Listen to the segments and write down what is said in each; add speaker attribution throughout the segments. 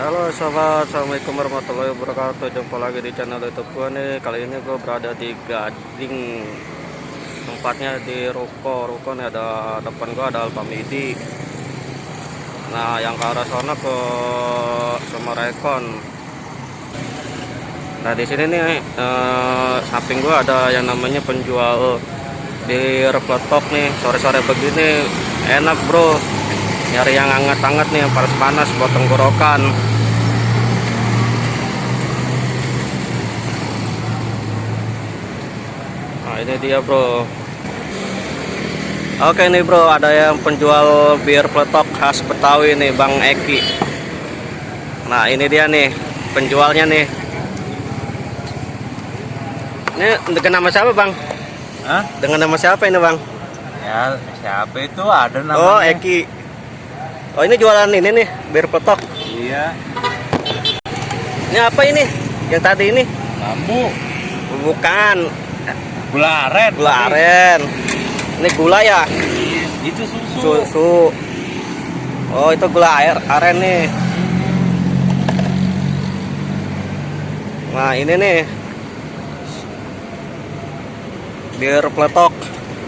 Speaker 1: Halo sobat, assalamualaikum warahmatullahi wabarakatuh. Jumpa lagi di channel YouTube gue nih. Kali ini gue berada di Gading, tempatnya di ruko nih. Ada depan gue ada Alfamidi. Nah, yang ke arah sana ke Summarecon. Nah, di sini nih samping gue ada yang namanya penjual bir peletok nih. Sore-sore begini enak bro, nyari yang hangat-hangat nih, yang panas-panas buat tenggorokan. Nah, ini dia bro. Oke nih bro, ada yang penjual bir peletok khas Betawi nih, Bang Eki. Nah, ini dia nih penjualnya nih. Ini dengan nama siapa bang?
Speaker 2: Hah?
Speaker 1: Dengan nama siapa ini bang?
Speaker 2: Ya siapa itu, ada namanya.
Speaker 1: Oh, Eki. Oh, ini jualan ini nih, bir peletok.
Speaker 2: Iya.
Speaker 1: Ini apa ini? Yang tadi ini?
Speaker 2: Bambu.
Speaker 1: Bukan.
Speaker 2: Gula aren.
Speaker 1: Gula aren. Ini gula ya?
Speaker 2: Itu susu.
Speaker 1: Susu. Oh, itu gula aren nih. Nah, ini nih bir peletok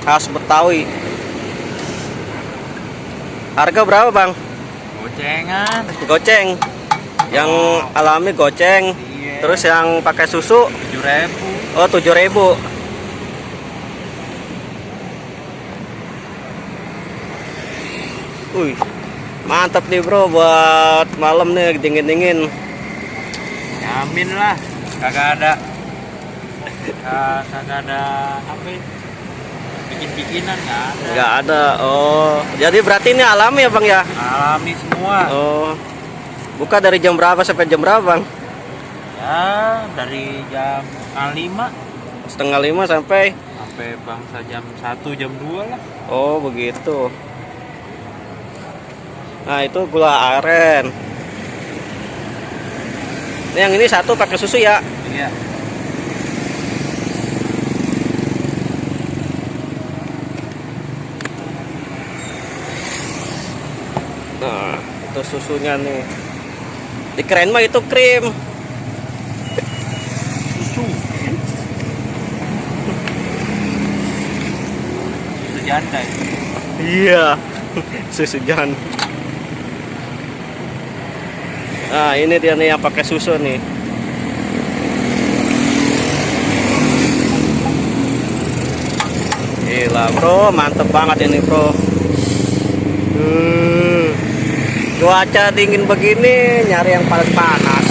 Speaker 1: khas Betawi. Harga berapa bang?
Speaker 2: Gocengan.
Speaker 1: Goceng. Yang alami goceng.
Speaker 2: Iya.
Speaker 1: Terus yang pakai susu
Speaker 2: 7.000.
Speaker 1: oh 7.000. Wih, mantap nih bro buat malam nih dingin-dingin.
Speaker 2: Yamin lah. Kagak ada apa ya? Bikin-bikinan
Speaker 1: Nggak ada. Oh, jadi berarti ini alami ya bang ya?
Speaker 2: Alami semua.
Speaker 1: Oh, buka dari jam berapa sampai jam berapa bang?
Speaker 2: Ya dari jam 5
Speaker 1: Setengah 5 sampai.
Speaker 2: bangsa jam 1 jam 2 lah.
Speaker 1: Oh begitu. Nah itu gula aren. Yang ini satu pakai susu ya?
Speaker 2: Iya.
Speaker 1: Nah itu susunya nih. Dikirain mah itu krim.
Speaker 2: Susu. Susu janda itu.
Speaker 1: Iya. Susu jangan. Nah ini dia nih yang pakai susu nih. Gila bro, mantep banget ini bro. Cuaca dingin begini nyari yang panas-panas.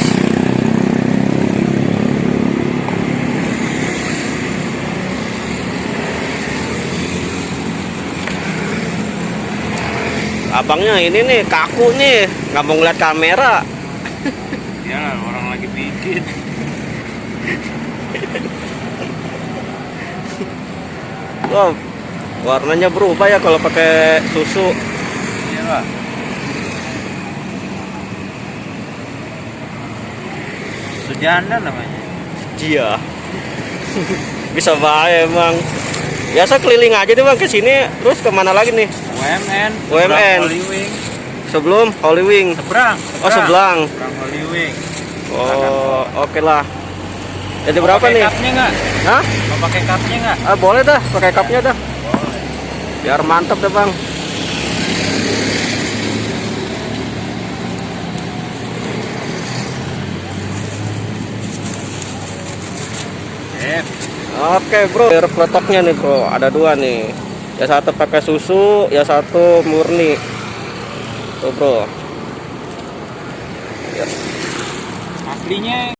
Speaker 1: Abangnya ini nih kaku nih, nggak mau ngeliat kamera.
Speaker 2: Ya orang lagi bikin.
Speaker 1: Wow, warnanya berubah ya kalau pakai susu.
Speaker 2: Iya lah. Susu janda namanya.
Speaker 1: Iya. Bisa baik emang. Biasa keliling aja deh bang ke sini, terus kemana lagi nih?
Speaker 2: UMN.
Speaker 1: UMN.
Speaker 2: Holy Wing.
Speaker 1: Sebelum Holy Wing.
Speaker 2: Seberang.
Speaker 1: Oh sebelang.
Speaker 2: Seberang Holy Wing.
Speaker 1: Oh oke lah. Jadi
Speaker 2: Mau
Speaker 1: berapa
Speaker 2: pakai
Speaker 1: nih?
Speaker 2: cupnya nggak?
Speaker 1: Hah?
Speaker 2: Mau pakai cupnya nggak?
Speaker 1: Ah, boleh dah, pakai cupnya dah. Biar mantep deh bang.
Speaker 2: Sip.
Speaker 1: Oke bro, bir peletoknya nih bro, ada dua nih. Ya satu pakai susu, ya satu murni. Tuh bro. Ya.
Speaker 2: Aslinya